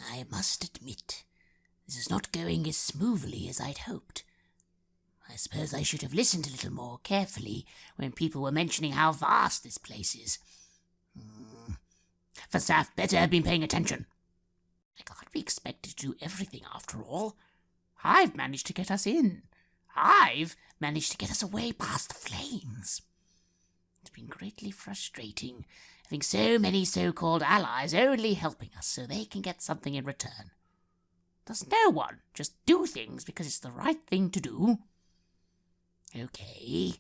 I must admit, this is not going as smoothly as I'd hoped. I suppose I should have listened a little more carefully when people were mentioning how vast this place is. Fasaf better have been paying attention. I can't be expected to do everything after all. I've managed to get us in. I've managed to get us away past the flames. It's been greatly frustrating having so many so-called allies only helping us so they can get something in return. Does no one just do things because it's the right thing to do? Okay,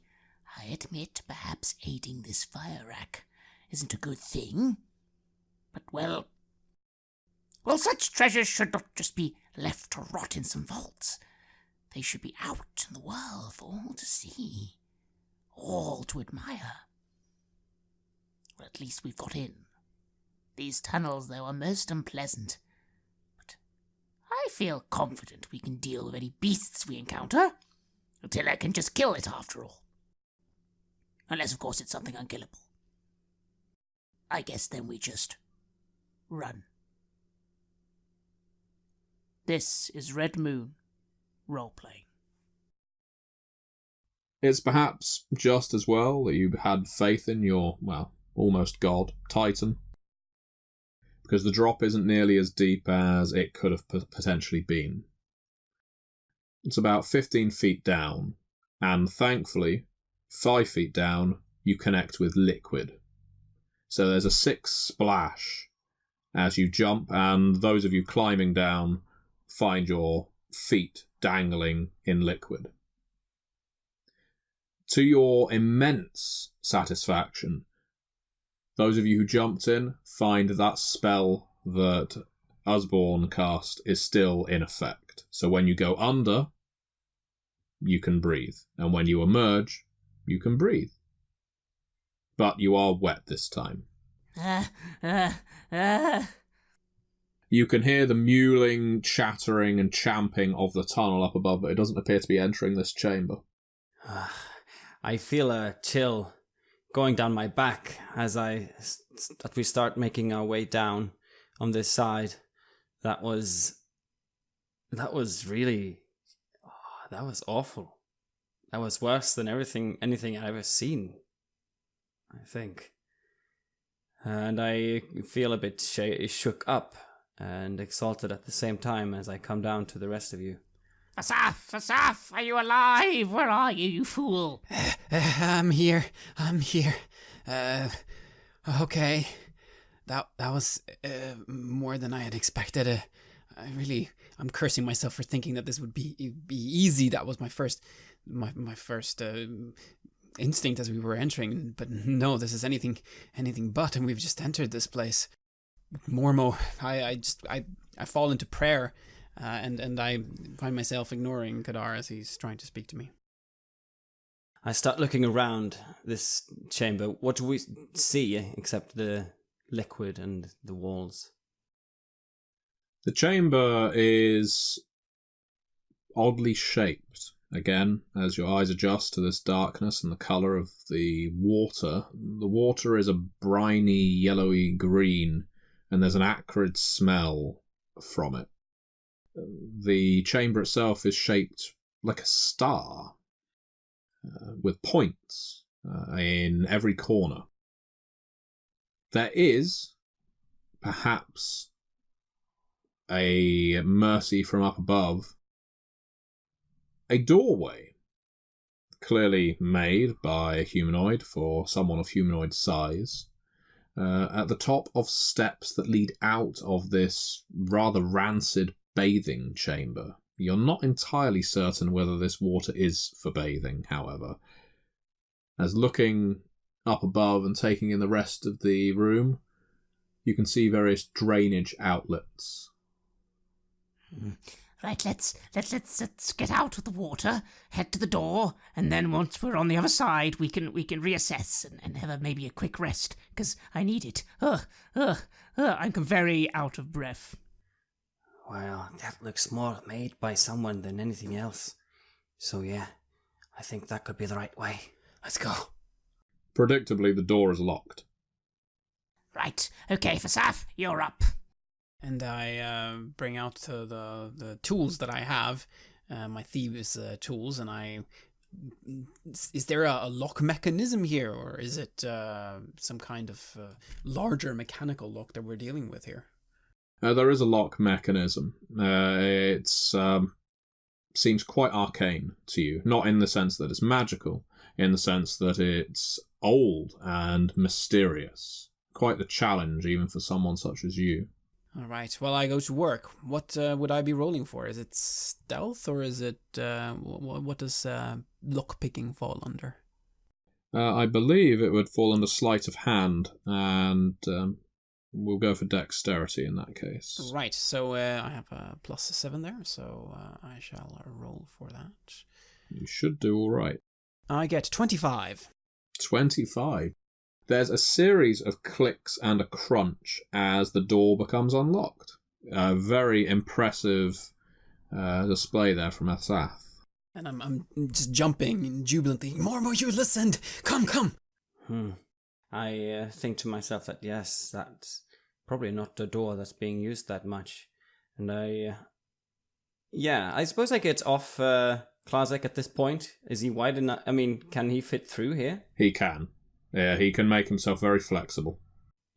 I admit perhaps aiding this fire rack isn't a good thing. But, well, such treasures should not just be left to rot in some vaults. They should be out in the world for all to see, all to admire. Well, at least we've got in. These tunnels, though, are most unpleasant. But I feel confident we can deal with any beasts we encounter, until I can just kill it after all. Unless, of course, it's something unkillable. I guess then we just run. This is Red Moon Roleplaying. It's perhaps just as well that you had faith in your, well, almost god, Titan, because the drop isn't nearly as deep as it could have potentially been. It's about 15 feet down, and thankfully, 5 feet down, you connect with liquid. So there's a 6 splash as you jump, and those of you climbing down find your feet dangling in liquid. To your immense satisfaction, those of you who jumped in find that spell that Usborne cast is still in effect. So when you go under, you can breathe. And when you emerge, you can breathe. But you are wet this time. You can hear the mewling, chattering and champing of the tunnel up above, but it doesn't appear to be entering this chamber. I feel a chill going down my back as we start making our way down on this side. That was really, that was awful. That was worse than anything I've ever seen, I think. And I feel a bit shook up and exalted at the same time as I come down to the rest of you. Fasaf, are you alive? Where are you, you fool? I'm here. Okay. That was more than I had expected. I'm cursing myself for thinking that this would be easy. That was my first instinct as we were entering. But no, this is anything but, and we've just entered this place. Mormo, I fall into prayer, and I find myself ignoring Kadar as he's trying to speak to me. I start looking around this chamber. What do we see except the liquid and the walls? The chamber is oddly shaped. Again, as your eyes adjust to this darkness and the colour of the water is a briny, yellowy green, and there's an acrid smell from it. The chamber itself is shaped like a star, with points in every corner. There is, perhaps, a mercy from up above, a doorway, clearly made by a humanoid for someone of humanoid size, at the top of steps that lead out of this rather rancid bathing chamber. You're not entirely certain whether this water is for bathing, however, as looking up above and taking in the rest of the room, you can see various drainage outlets. Right, let's get out of the water, head to the door, and then once we're on the other side, we can reassess and have maybe a quick rest, because I need it. I'm very out of breath. Well, that looks more made by someone than anything else. So yeah, I think that could be the right way. Let's go. Predictably, the door is locked. Right, okay, Fasaf, you're up. And I bring out the tools that I have, my thieves' tools, and is there a lock mechanism here, or is it some kind of larger mechanical lock that we're dealing with here? There is a lock mechanism. It seems quite arcane to you, not in the sense that it's magical, in the sense that it's old and mysterious. Quite the challenge, even for someone such as you. All right. Well, I go to work. What would I be rolling for? Is it stealth, or is it what does lockpicking fall under? I believe it would fall under sleight of hand, and we'll go for dexterity in that case. Right. So I have a +7 there, so I shall roll for that. You should do all right. I get 25. 25. There's a series of clicks and a crunch as the door becomes unlocked. A very impressive display there from Asaf. And I'm just jumping jubilantly. More, you listened! Come! I think to myself that, yes, that's probably not a door that's being used that much. And I suppose I get off Klazek at this point. Is he wide enough? I mean, can he fit through here? He can. Yeah, he can make himself very flexible.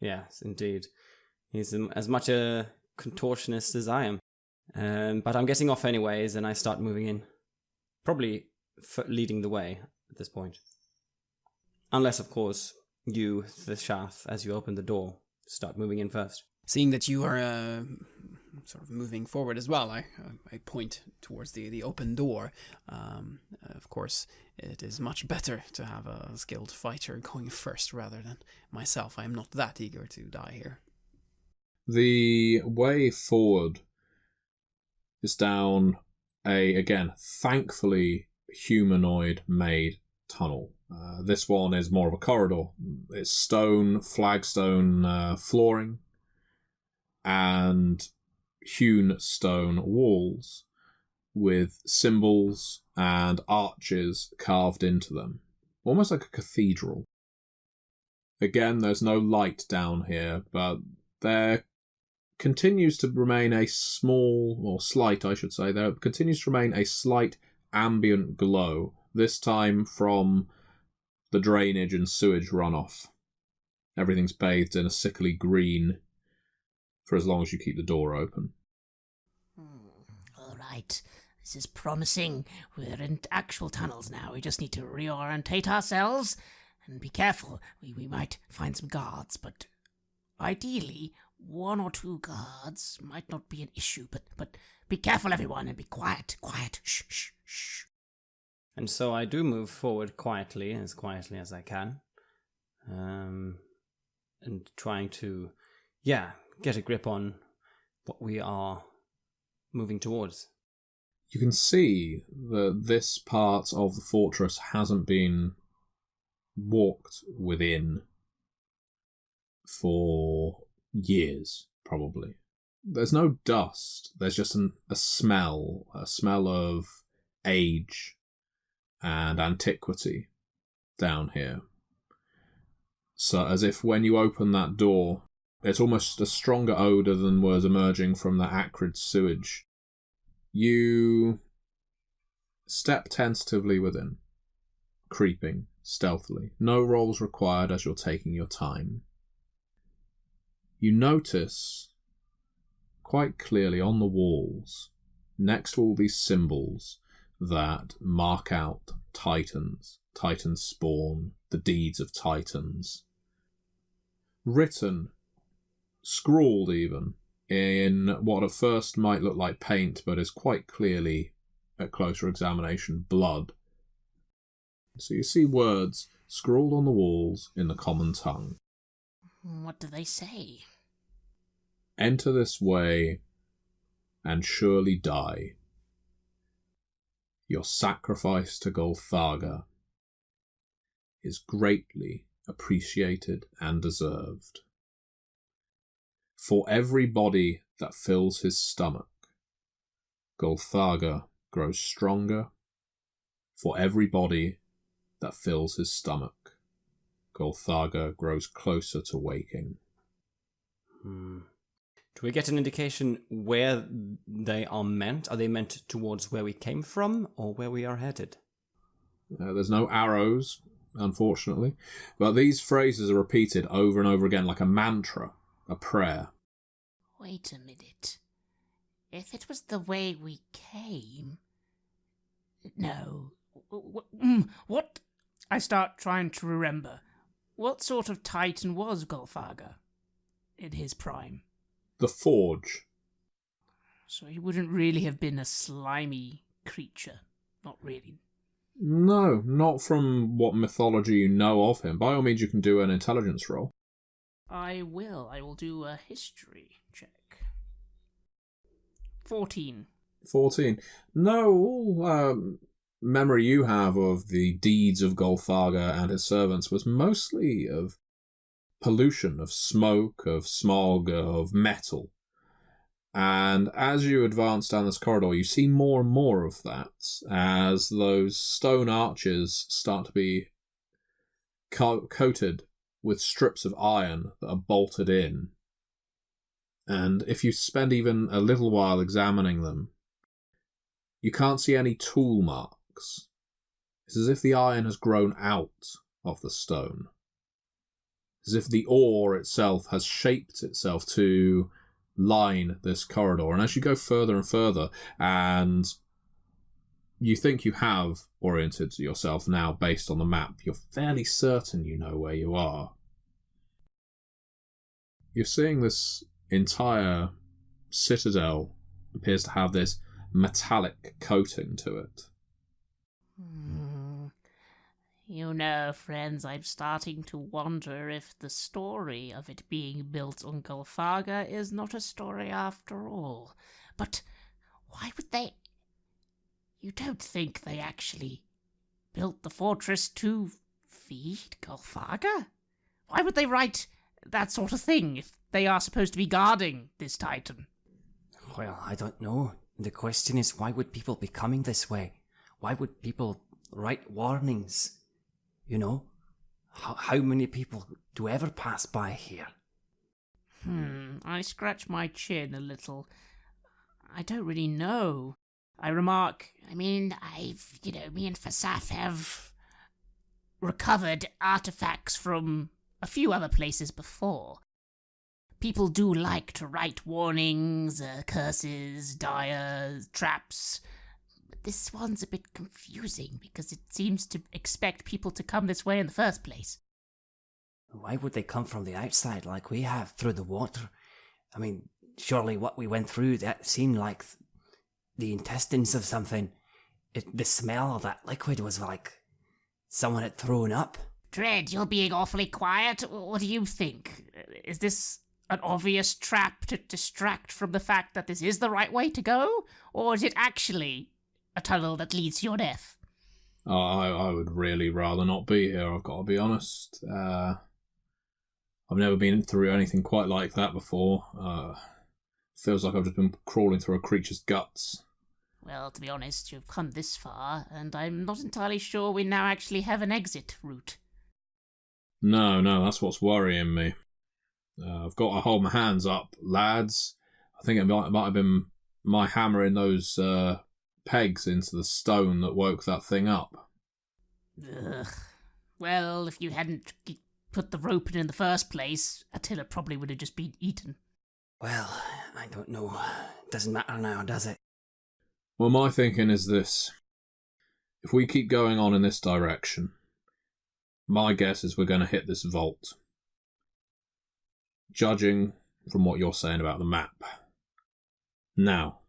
Yes, indeed. He's as much a contortionist as I am. But I'm getting off anyways, and I start moving in. Probably leading the way at this point. Unless, of course, you, the Shath, as you open the door, start moving in first. Seeing that you are sort of moving forward as well, I point towards the open door. Of course, it is much better to have a skilled fighter going first rather than myself. I am not that eager to die here. The way forward is down a, again, thankfully humanoid-made tunnel. This one is more of a corridor. It's stone, flagstone flooring, and hewn stone walls with symbols and arches carved into them, almost like a cathedral. Again, there's no light down here, but there continues to remain a slight ambient glow, this time from the drainage and sewage runoff. Everything's bathed in a sickly green for as long as you keep the door open. All right. This is promising. We're in actual tunnels now. We just need to reorientate ourselves and be careful. We might find some guards, but ideally, 1 or 2 guards might not be an issue. But be careful, everyone, and be quiet. Shh. And so I do move forward quietly as I can. And trying to, get a grip on what we are moving towards. You can see that this part of the fortress hasn't been walked within for years, probably. There's no dust. There's just a smell of age and antiquity down here. So as if when you open that door, it's almost a stronger odour than was emerging from the acrid sewage. You step tentatively within, creeping stealthily. No rolls required as you're taking your time. You notice quite clearly on the walls, next to all these symbols that mark out Titans, Titan spawn, the deeds of Titans, written, scrawled even, in what at first might look like paint, but is quite clearly, at closer examination, blood. So you see words scrawled on the walls in the common tongue. What do they say? Enter this way and surely die. Your sacrifice to Golthaga is greatly appreciated and deserved. For every body that fills his stomach, Golthaga grows stronger. For every body that fills his stomach, Golthaga grows closer to waking. Do we get an indication where they are meant? Are they meant towards where we came from or where we are headed? There's no arrows, unfortunately, but these phrases are repeated over and over again like a mantra, a prayer. Wait a minute. If it was the way we came... No. What? I start trying to remember. What sort of titan was Golfaga in his prime? The Forge. So he wouldn't really have been a slimy creature. Not really. No, not from what mythology you know of him. By all means, you can do an intelligence roll. I will. I will do a history check. 14. 14. No, all memory you have of the deeds of Golfaga and his servants was mostly of pollution, of smoke, of smog, of metal. And as you advance down this corridor, you see more and more of that as those stone arches start to be coated with strips of iron that are bolted in. And if you spend even a little while examining them, you can't see any tool marks. It's as if the iron has grown out of the stone. As if the ore itself has shaped itself to line this corridor. And as you go further and further, and you think you have oriented yourself now based on the map, you're fairly certain you know where you are. You're seeing this entire citadel appears to have this metallic coating to it. You know, friends, I'm starting to wonder if the story of it being built on Golfaga is not a story after all. But why would they... You don't think they actually built the fortress to feed Golfaga? Why would they write that sort of thing if they are supposed to be guarding this titan? Well, I don't know. The question is, why would people be coming this way? Why would people write warnings? You know? How many people do ever pass by here? I scratch my chin a little. I don't really know. I remark, me and Fasaf have recovered artifacts from a few other places before. People do like to write warnings, curses, dire traps. But this one's a bit confusing because it seems to expect people to come this way in the first place. Why would they come from the outside like we have, through the water? I mean, surely what we went through, that seemed like the intestines of something. The smell of that liquid was like someone had thrown up. Dread, you're being awfully quiet. What do you think? Is this an obvious trap to distract from the fact that this is the right way to go? Or is it actually a tunnel that leads to your death? I would really rather not be here, I've got to be honest. I've never been through anything quite like that before. Feels like I've just been crawling through a creature's guts. Well, to be honest, you've come this far, and I'm not entirely sure we now actually have an exit route. No, that's what's worrying me. I've got to hold my hands up, lads. I think it might have been my hammering those pegs into the stone that woke that thing up. Ugh. Well, if you hadn't put the rope in the first place, Attila probably would have just been eaten. Well, I don't know. Doesn't matter now, does it? Well, my thinking is this. If we keep going on in this direction, my guess is we're going to hit this vault. Judging from what you're saying about the map. Now,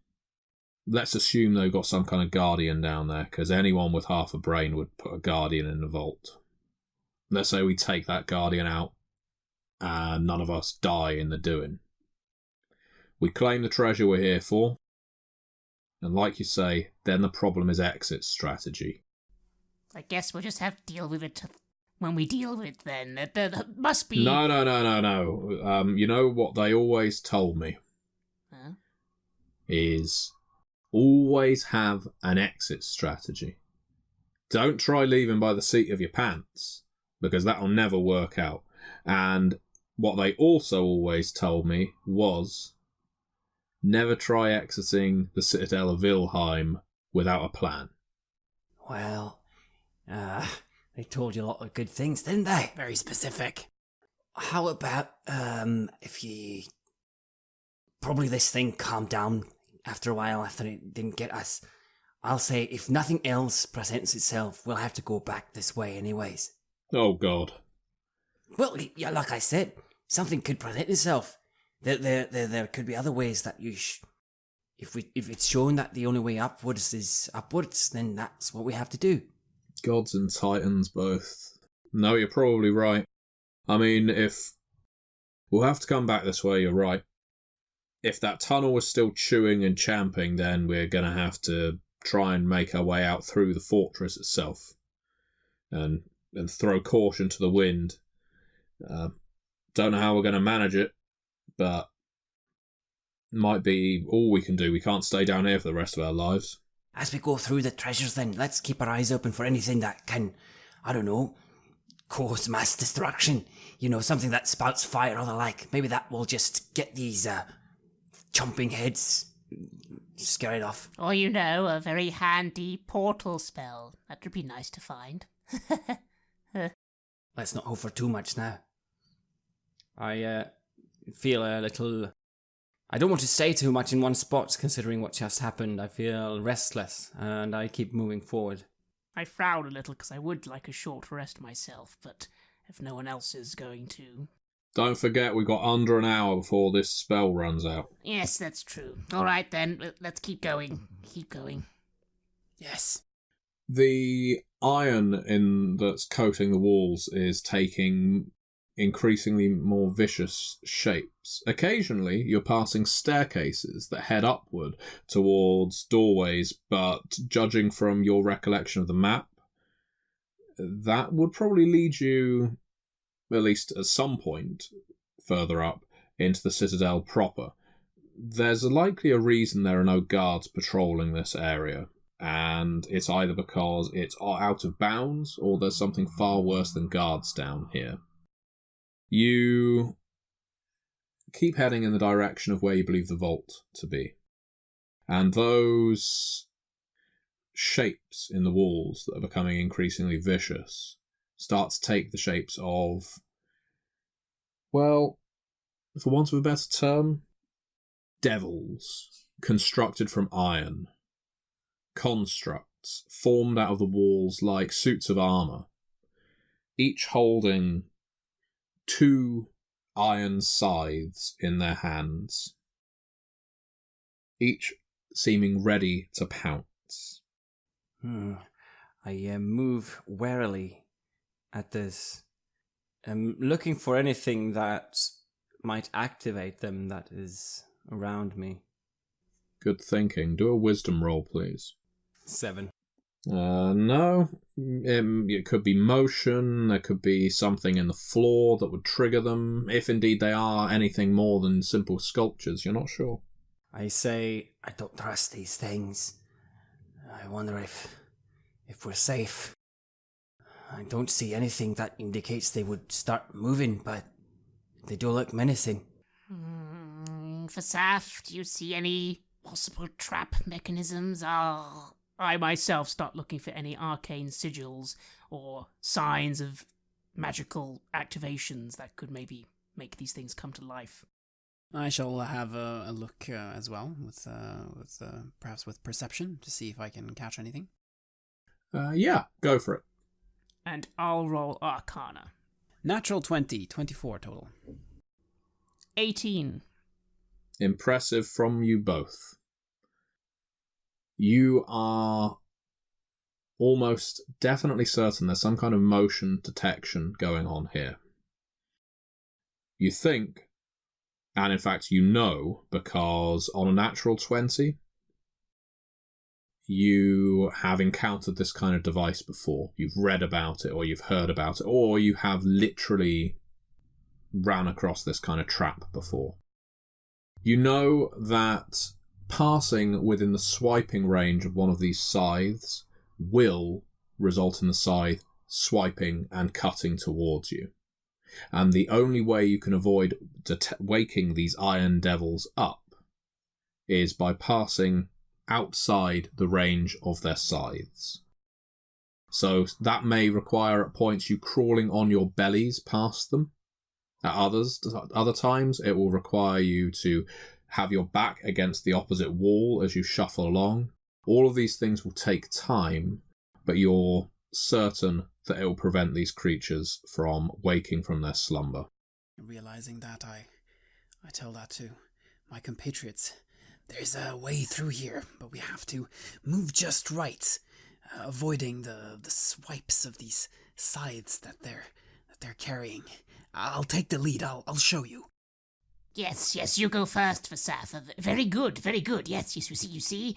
let's assume they've got some kind of guardian down there, because anyone with half a brain would put a guardian in the vault. Let's say we take that guardian out, and none of us die in the doing. We claim the treasure we're here for, and like you say, then the problem is exit strategy. I guess we'll just have to deal with it when we deal with it then. There must be... No. You know what they always told me? Huh? Is always have an exit strategy. Don't try leaving by the seat of your pants, because that'll never work out. And what they also always told me was never try exiting the Citadel of Ilheim without a plan. Well, they told you a lot of good things, didn't they? Very specific. How about, if you... Probably this thing calmed down after a while after it didn't get us. I'll say if nothing else presents itself, we'll have to go back this way anyways. Oh, God. Well, yeah, like I said, something could present itself. There could be other ways that you if it's shown that the only way upwards is upwards, then that's what we have to do. Gods and Titans both. No, you're probably right. I mean, if... We'll have to come back this way, you're right. If that tunnel was still chewing and champing, then we're going to have to try and make our way out through the fortress itself. And throw caution to the wind. Don't know how we're going to manage it, but might be all we can do. We can't stay down here for the rest of our lives. As we go through the treasures then, let's keep our eyes open for anything that can, I don't know, cause mass destruction. You know, something that spouts fire or the like. Maybe that will just get these chomping heads scared off. Or, you know, a very handy portal spell. That would be nice to find. Let's not hope for too much now. I feel a little... I don't want to stay too much in one spot, considering what just happened. I feel restless, and I keep moving forward. I frown a little because I would like a short rest myself, but if no one else is going to... Don't forget we've got under an hour before this spell runs out. Yes, that's true. All right, then. Let's keep going. Keep going. Yes. The iron that's coating the walls is taking increasingly more vicious shapes. Occasionally, you're passing staircases that head upward towards doorways, but judging from your recollection of the map, that would probably lead you, at least at some point, further up into the Citadel proper. There's likely a reason there are no guards patrolling this area, and it's either because it's out of bounds or there's something far worse than guards down here. You keep heading in the direction of where you believe the vault to be. And those shapes in the walls that are becoming increasingly vicious start to take the shapes of, well, for want of a better term, devils constructed from iron. Constructs formed out of the walls like suits of armour, each holding 2 iron scythes in their hands, each seeming ready to pounce. I move warily at this, looking for anything that might activate them that is around me. Good thinking. Do a wisdom roll, please. 7. No. It could be motion, there could be something in the floor that would trigger them. If indeed they are anything more than simple sculptures, you're not sure. I say, I don't trust these things. I wonder if we're safe. I don't see anything that indicates they would start moving, but they do look menacing. For Saf, do you see any possible trap mechanisms? I myself start looking for any arcane sigils or signs of magical activations that could maybe make these things come to life. I shall have a look as well, with perhaps with perception, to see if I can catch anything. Yeah, go for it. And I'll roll Arcana. Natural 20, 24 total. 18. Impressive from you both. You are almost definitely certain there's some kind of motion detection going on here. You think, and in fact you know, because on a natural 20, you have encountered this kind of device before. You've read about it, or you've heard about it, or you have literally ran across this kind of trap before. You know that passing within the swiping range of one of these scythes will result in the scythe swiping and cutting towards you. And the only way you can avoid waking these iron devils up is by passing outside the range of their scythes. So that may require at points you crawling on your bellies past them. At other times, it will require you to have your back against the opposite wall as you shuffle along. All of these things will take time, but you're certain that it will prevent these creatures from waking from their slumber. Realizing that, I tell that to my compatriots. There's a way through here, but we have to move just right, avoiding the swipes of these scythes that they're carrying. I'll take the lead. I'll show you. Yes, you go first, Vasaf. Very good. Yes, you see,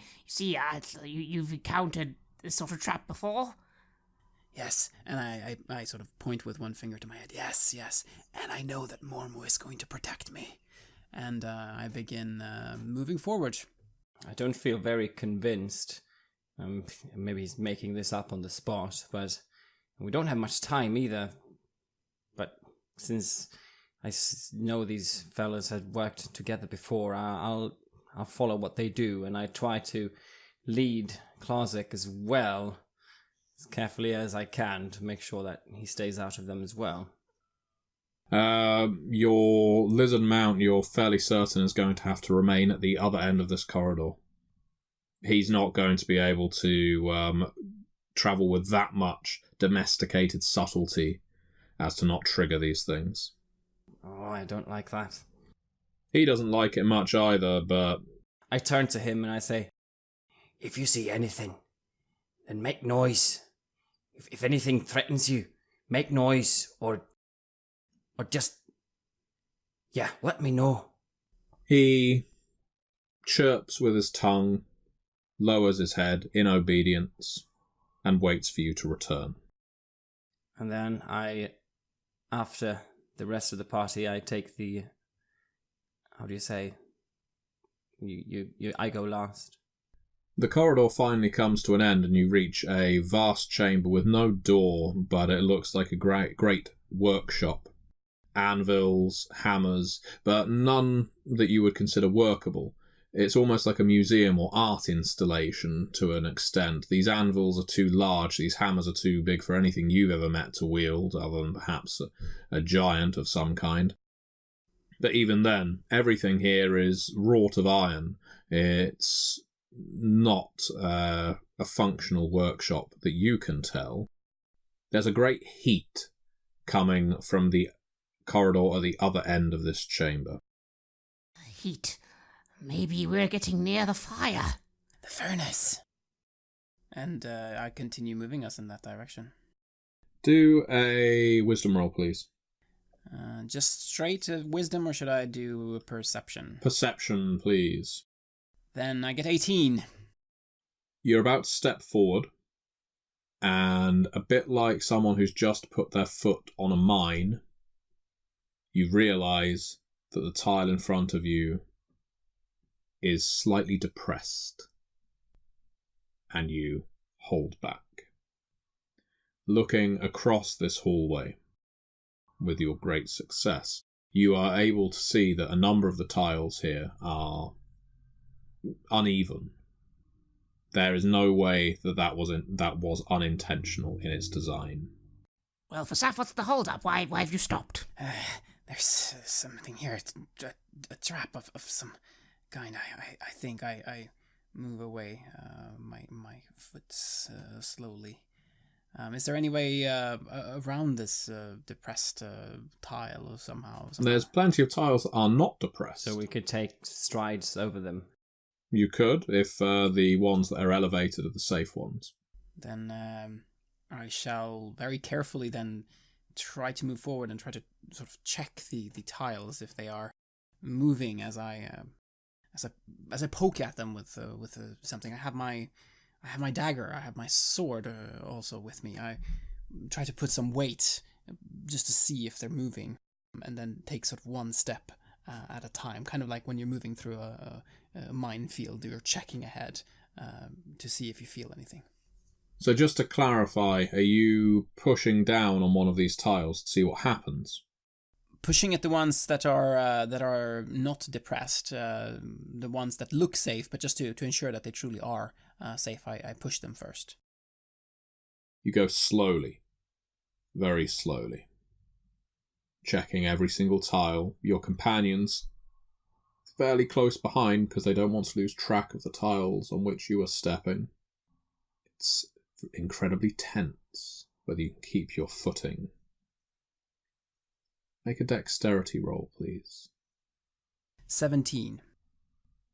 you've encountered this sort of trap before. Yes, and I sort of point with one finger to my head. Yes, and I know that Mormo is going to protect me. And I begin moving forward. I don't feel very convinced. Maybe he's making this up on the spot, but we don't have much time either. But since I know these fellas had worked together before, I'll follow what they do, and I try to lead Klazek as well, as carefully as I can, to make sure that he stays out of them as well. Your lizard mount, you're fairly certain, is going to have to remain at the other end of this corridor. He's not going to be able to travel with that much domesticated subtlety as to not trigger these things. Oh, I don't like that. He doesn't like it much either, but... I turn to him and I say, If you see anything, then make noise. If anything threatens you, make noise, or just... yeah, let me know. He chirps with his tongue, lowers his head in obedience, and waits for you to return. And then after the rest of the party, I take the... how do you say? I go last. The corridor finally comes to an end and you reach a vast chamber with no door, but it looks like a great workshop. Anvils, hammers, but none that you would consider workable. It's almost like a museum or art installation to an extent. These anvils are too large, these hammers are too big for anything you've ever met to wield, other than perhaps a giant of some kind. But even then, everything here is wrought of iron. It's not a functional workshop that you can tell. There's a great heat coming from the corridor at the other end of this chamber. Heat. Maybe we're getting near the fire. The furnace. And I continue moving us in that direction. Do a wisdom roll, please. Just straight wisdom, or should I do perception? Perception, please. Then I get 18. You're about to step forward, and a bit like someone who's just put their foot on a mine, you realise that the tile in front of you is slightly depressed, and you hold back. Looking across this hallway, with your great success, you are able to see that a number of the tiles here are uneven. There is no way that was unintentional in its design. Well, Vasaf, what's the hold-up? Why have you stopped? There's something here. It's a trap of some kind. I think I move away my foot slowly. Is there any way around this depressed tile or somehow? There's plenty of tiles that are not depressed. So we could take strides over them. You could, if the ones that are elevated are the safe ones. Then I shall very carefully then try to move forward and try to sort of check the tiles if they are moving as I poke at them with something. I have my dagger. I have my sword also with me. I try to put some weight just to see if they're moving, and then take sort of one step at a time, kind of like when you're moving through a minefield. You're checking ahead to see if you feel anything. So just to clarify, are you pushing down on one of these tiles to see what happens? pushing at the ones that are not depressed, the ones that look safe, but just to ensure that they truly are safe, I push them first. You go slowly, very slowly, checking every single tile. Your companions fairly close behind because they don't want to lose track of the tiles on which you are stepping. It's incredibly tense whether you can keep your footing. Make a dexterity roll, please. 17.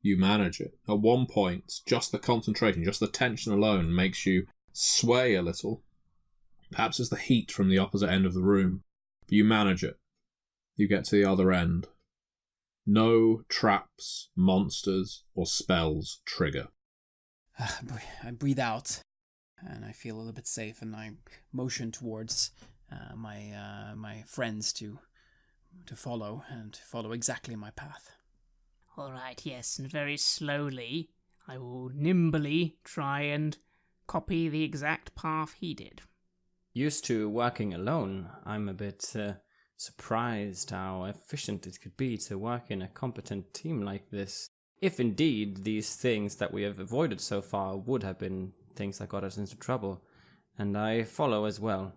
You manage it. At one point, just the concentration, just the tension alone makes you sway a little. Perhaps it's the heat from the opposite end of the room. But you manage it. You get to the other end. No traps, monsters, or spells trigger. I breathe out, and I feel a little bit safe, and I motion towards my friends to follow, and follow exactly my path. All right, yes, and very slowly, I will nimbly try and copy the exact path he did. Used to working alone, I'm a bit surprised how efficient it could be to work in a competent team like this. If indeed these things that we have avoided so far would have been things that got us into trouble, and I follow as well.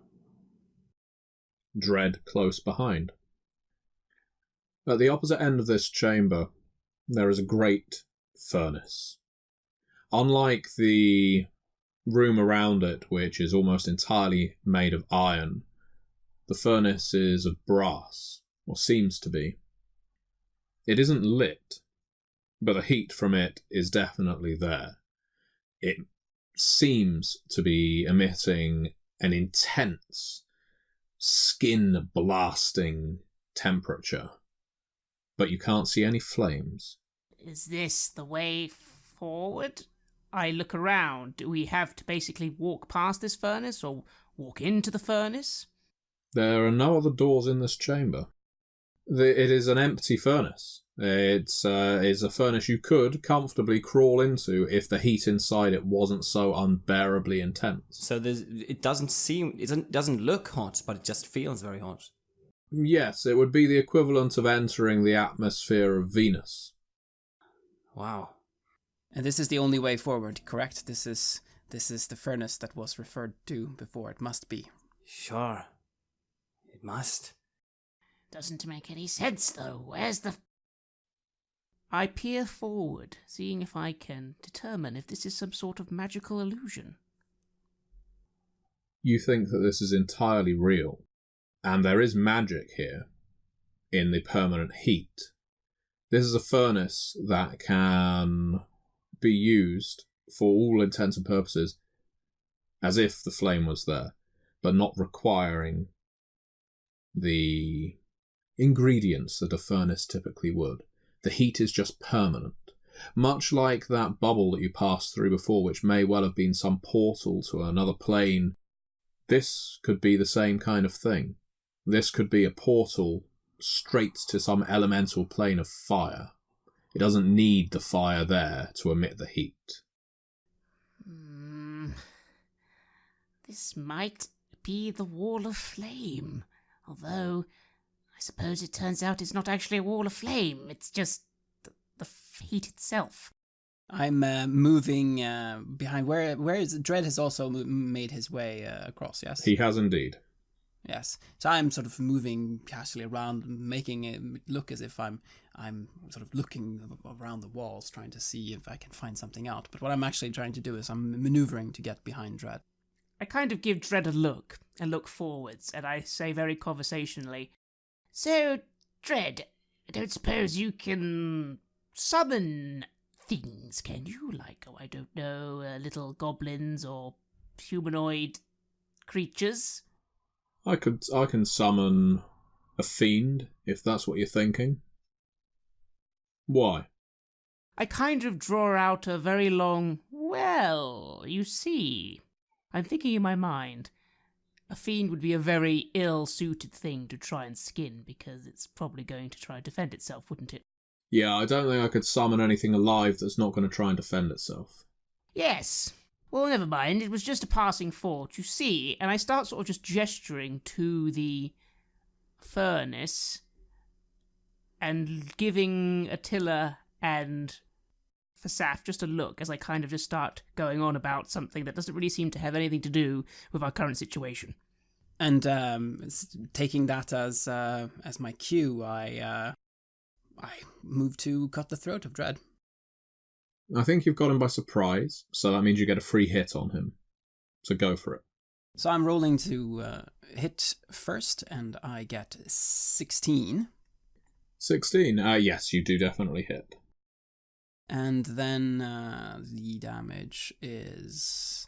Dread close behind. At the opposite end of this chamber, there is a great furnace. Unlike the room around it, which is almost entirely made of iron, the furnace is of brass, or seems to be. It isn't lit, but the heat from it is definitely there. It seems to be emitting an intense, skin-blasting temperature, but you can't see any flames. Is this the way forward? I look around. Do we have to basically walk past this furnace or walk into the furnace? There are no other doors in this chamber. It is an empty furnace. It's a furnace you could comfortably crawl into if the heat inside it wasn't so unbearably intense. So it doesn't look hot, but it just feels very hot. Yes, it would be the equivalent of entering the atmosphere of Venus. Wow. And this is the only way forward, correct? This is the furnace that was referred to before. It must be. Sure. It must. Doesn't make any sense, though. Where's the... I peer forward, seeing if I can determine if this is some sort of magical illusion. You think that this is entirely real, and there is magic here in the permanent heat. This is a furnace that can be used, for all intents and purposes, as if the flame was there, but not requiring the ingredients that a furnace typically would. The heat is just permanent. Much like that bubble that you passed through before, which may well have been some portal to another plane, this could be the same kind of thing. This could be a portal straight to some elemental plane of fire. It doesn't need the fire there to emit the heat. This might be the wall of flame, although I suppose it turns out it's not actually a wall of flame, it's just the heat itself. I'm moving behind. Where is Dread has also made his way across, yes? He has indeed. Yes. So I'm sort of moving casually around, making it look as if I'm sort of looking around the walls, trying to see if I can find something out. But what I'm actually trying to do is I'm maneuvering to get behind Dread. I kind of give Dread a look forwards, and I say very conversationally, "So, Dread, I don't suppose you can summon things, can you? Like, I don't know, little goblins or humanoid creatures?" I can summon a fiend, if that's what you're thinking. Why? I kind of draw out a very long, "Well, you see." I'm thinking in my mind, a fiend would be a very ill-suited thing to try and skin, because it's probably going to try and defend itself, wouldn't it? Yeah, I don't think I could summon anything alive that's not going to try and defend itself. Yes. Well, never mind, it was just a passing thought, you see, and I start sort of just gesturing to the furnace, and giving Attila and Fasaf just a look as I kind of just start going on about something that doesn't really seem to have anything to do with our current situation. And taking that as my cue, I move to cut the throat of Dread. I think you've got him by surprise, so that means you get a free hit on him. So go for it. So I'm rolling to hit first, and I get 16. 16? Yes, you do definitely hit. And then the damage is...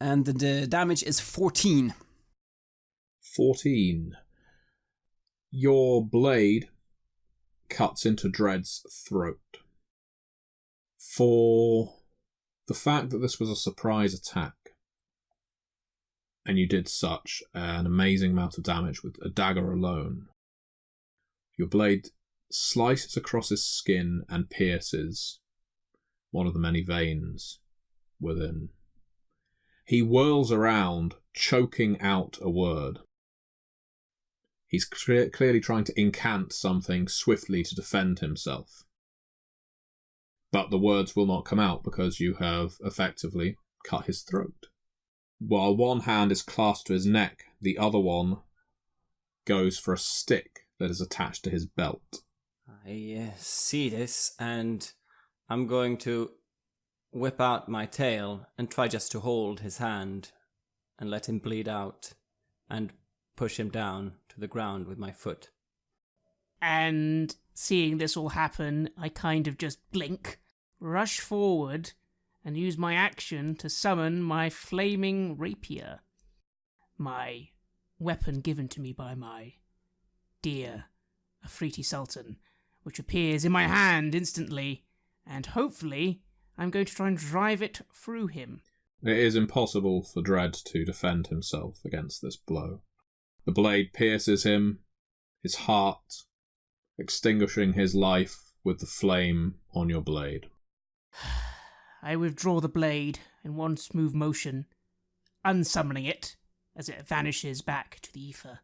And the damage is 14. 14. Your blade cuts into Dread's throat. For the fact that this was a surprise attack, and you did such an amazing amount of damage with a dagger alone, your blade slices across his skin and pierces one of the many veins within. He whirls around, choking out a word. He's clearly trying to incant something swiftly to defend himself. But the words will not come out because you have effectively cut his throat. While one hand is clasped to his neck, the other one goes for a stick that is attached to his belt. I see this, and I'm going to whip out my tail and try just to hold his hand and let him bleed out and push him down to the ground with my foot. And seeing this all happen, I kind of just blink, rush forward, and use my action to summon my flaming rapier. My weapon given to me by my dear Afriti Sultan, which appears in my hand instantly, and hopefully I'm going to try and drive it through him. It is impossible for Dread to defend himself against this blow. The blade pierces him, his heart, extinguishing his life with the flame on your blade. I withdraw the blade in one smooth motion, unsummoning it as it vanishes back to the ether.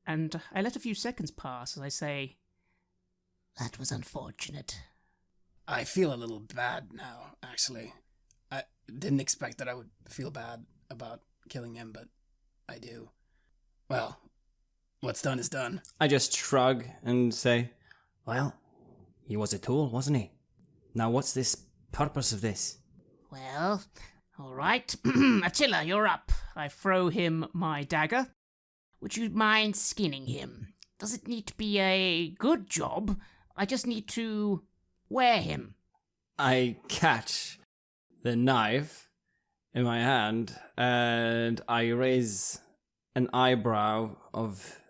And I let a few seconds pass as I say, That was unfortunate. I feel a little bad now, actually. I didn't expect that I would feel bad about killing him, but I do. Well, what's done is done. I just shrug and say, well, he was a tool, wasn't he? Now what's this purpose of this? Well, all right. Attila, you're up. I throw him my dagger. Would you mind skinning him? Does it need to be a good job? I just need to wear him. I catch the knife in my hand and I raise an eyebrow of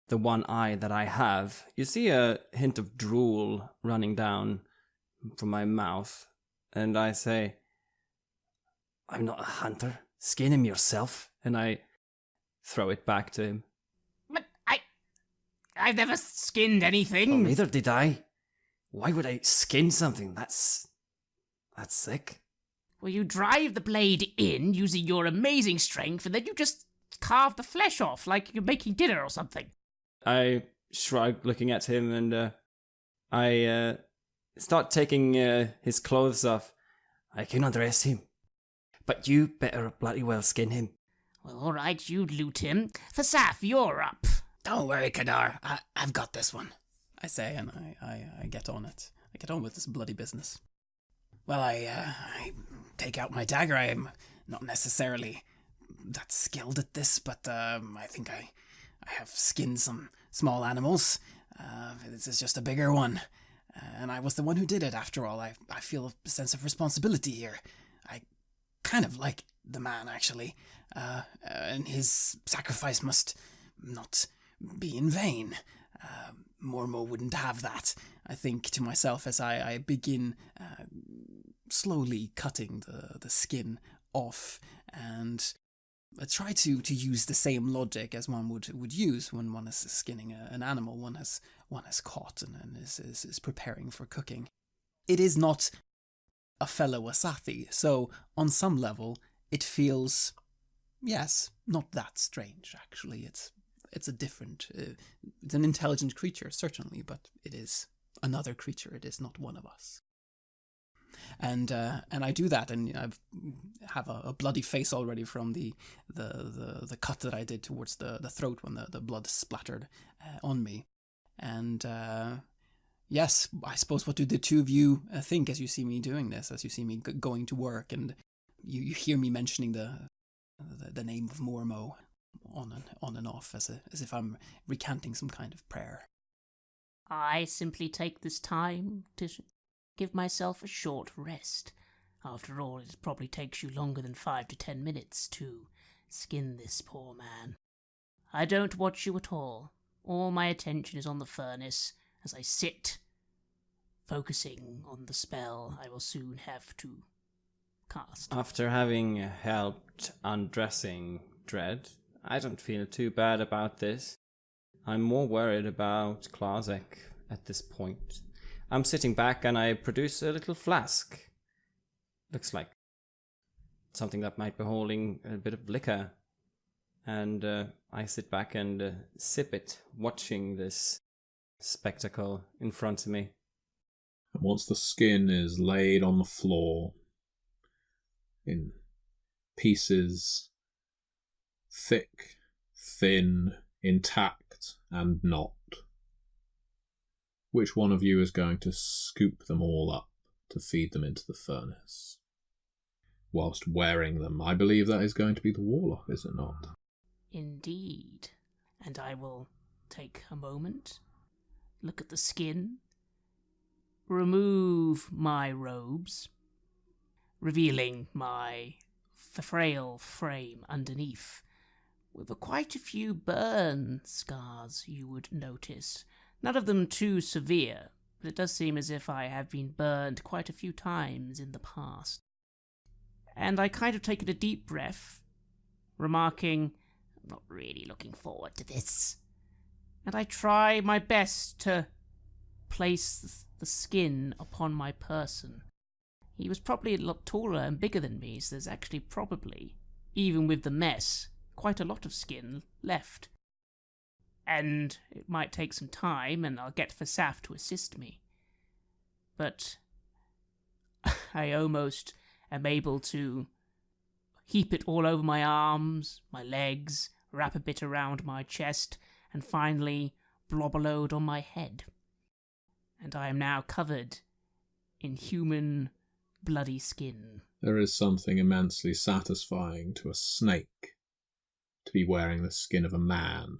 the one eye that I have. You see a hint of drool running down from my mouth, and I say, I'm not a hunter. Skin him yourself. And I throw it back to him. But I've never skinned anything. Well, neither did I. Why would I skin something? That's sick. Well, you drive the blade in using your amazing strength, and then you just carve the flesh off like you're making dinner or something. I shrug, looking at him, and I start taking his clothes off. I can undress him, but you better bloody well skin him. Well, all right, you loot him. Fasaf, you're up. Don't worry, Kadar. I've got this one, I say, and I get on it. I get on with this bloody business. Well, I take out my dagger. I am not necessarily that skilled at this, but I think I have skinned some small animals. This is just a bigger one. And I was the one who did it, after all. I feel a sense of responsibility here. I kind of like the man, actually. And his sacrifice must not be in vain. Mormo wouldn't have that, I think to myself as I begin slowly cutting the skin off, and I try to use the same logic as one would use when one is skinning an animal one has caught and is preparing for cooking. It is not a fellow Asathi, so on some level it feels, yes, not that strange, actually. It's it's a different, it's an intelligent creature, certainly, but it is another creature. It is not one of us. And I do that, and I have a bloody face already from the cut that I did towards the throat when the blood splattered on me. And yes, I suppose, what do the two of you think as you see me doing this, as you see me going to work, and you hear me mentioning the name of Mormo on and off as if I'm recanting some kind of prayer? I simply take this time to give myself a short rest. After all, it probably takes you longer than 5 to 10 minutes to skin this poor man. I don't watch you at all. All my attention is on the furnace as I sit, focusing on the spell I will soon have to cast. After having helped undressing Dread, I don't feel too bad about this. I'm more worried about Klarzek at this point. I'm sitting back and I produce a little flask. Looks like something that might be holding a bit of liquor. And I sit back and sip it, watching this spectacle in front of me. And once the skin is laid on the floor in pieces, thick, thin, intact, and not, which one of you is going to scoop them all up to feed them into the furnace whilst wearing them? I believe that is going to be the warlock, is it not? Indeed. And I will take a moment, look at the skin, remove my robes, revealing my frail frame underneath, with quite a few burn scars, you would notice. None of them too severe, but it does seem as if I have been burned quite a few times in the past. And I kind of take a deep breath, remarking, I'm not really looking forward to this. And I try my best to place the skin upon my person. He was probably a lot taller and bigger than me, so there's actually probably, even with the mess, quite a lot of skin left. And it might take some time, and I'll get Fasaf to assist me. But I almost am able to heap it all over my arms, my legs, wrap a bit around my chest, and finally blob a load on my head. And I am now covered in human bloody skin. There is something immensely satisfying to a snake to be wearing the skin of a man,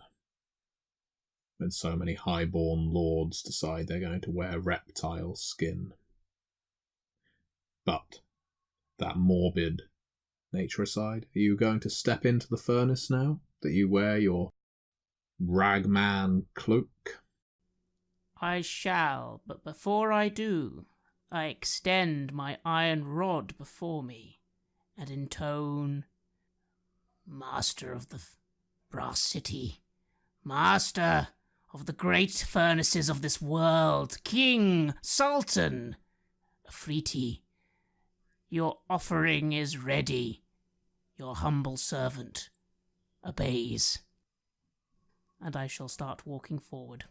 when so many high-born lords decide they're going to wear reptile skin. But, that morbid nature aside, are you going to step into the furnace now that you wear your ragman cloak? I shall, but before I do, I extend my iron rod before me, and intone, Master of the Brass City, Master of the great furnaces of this world, King, Sultan, Afriti, your offering is ready. Your humble servant obeys. And I shall start walking forward.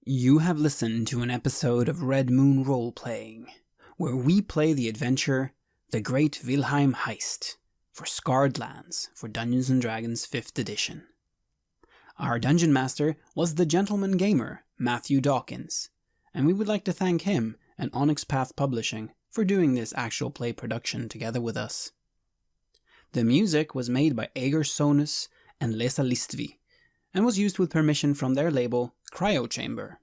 You have listened to an episode of Red Moon Role-Playing, where we play the adventure The Great Wilhelm Heist for Scarred Lands for Dungeons & Dragons 5th edition. Our dungeon master was the gentleman gamer, Matthew Dawkins, and we would like to thank him and Onyx Path Publishing for doing this actual play production together with us. The music was made by Ager Sonus and Lesa Listvi, and was used with permission from their label, Cryochamber.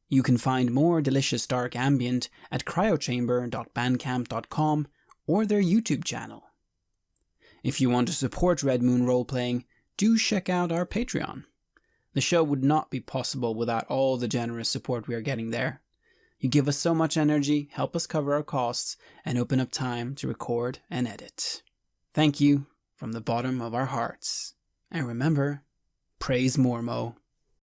You can find more delicious dark ambient at cryochamber.bandcamp.com or their YouTube channel. If you want to support Red Moon Roleplaying, do check out our Patreon. The show would not be possible without all the generous support we are getting there. You give us so much energy, help us cover our costs, and open up time to record and edit. Thank you from the bottom of our hearts. And remember, praise Mormo.